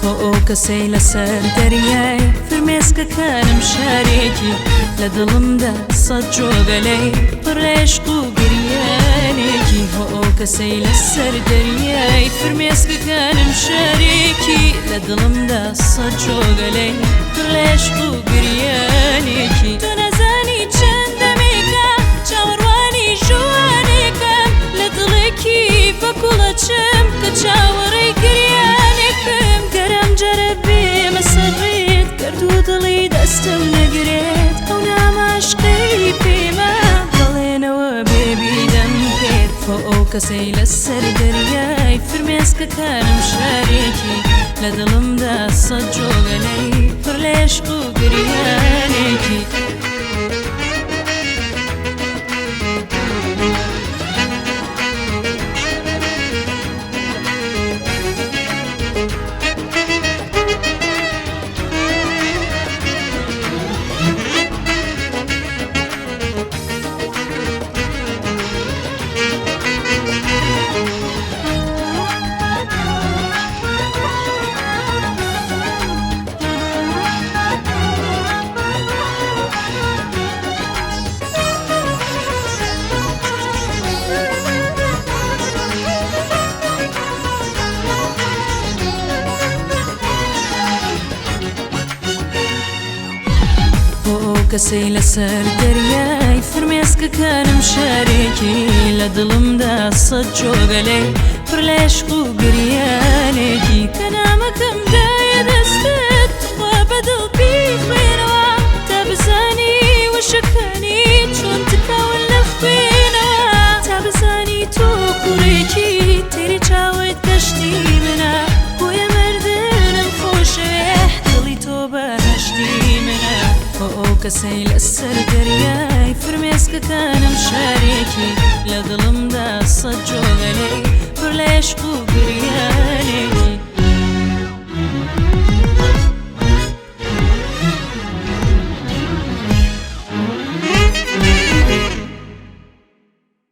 ئەو کەسەی لەسەر دەریای فرمێسکەکانم شارێکی لە دڵمدا سەد جۆگەلەی پڕێشق و گریانێکی ئەو کەسەی لەسەر دەریای فرمێسکەکانم شارێکی لە دڵمدا سەد جۆگەلەی پڕێشق و گریانێکی تۆ نەزانی چەندەمێکە چاوەڕوانی ژوانێکم لە دڵێکی بەکوڵەچم کە چاوەڕێی گریانێکم گەرم جەرە بێمە سەڕێت گەردوو دڵی دەستم نەگرێت ئەو ناماشقەی پێمە بەڵێنەوە بێبیدەم پێت ئەو کەسەی لەسەر دەریای فرمێسکەکانم شارێکی لە دڵمدا سەد جۆگەلەی پڕ لە عێشق و گریانێکی کەسەی لەسەر دەریای فرمێسکەکانم شارێکی لە دڵمدا سەد جۆگەلەی پڕ لە عێشق و گریانێکی کە نامەکەم دایە دەستت خوا بەدڵ بیخوێنەوە تا بزانی وشەکانی چۆن تکاون لە خوێنەوە تا بزانی تۆ کوڕێکی تێری چاوت کەشتی منە بۆیە مەردنم خۆشەوێ دڵی تۆ بەهەشتی منە ئەو کەسەی لەسەر دەریای فرمێسکەکانم شارێکی لە دڵمدا سەد جۆگەلەی پڕ لە عێشق و گریانێکی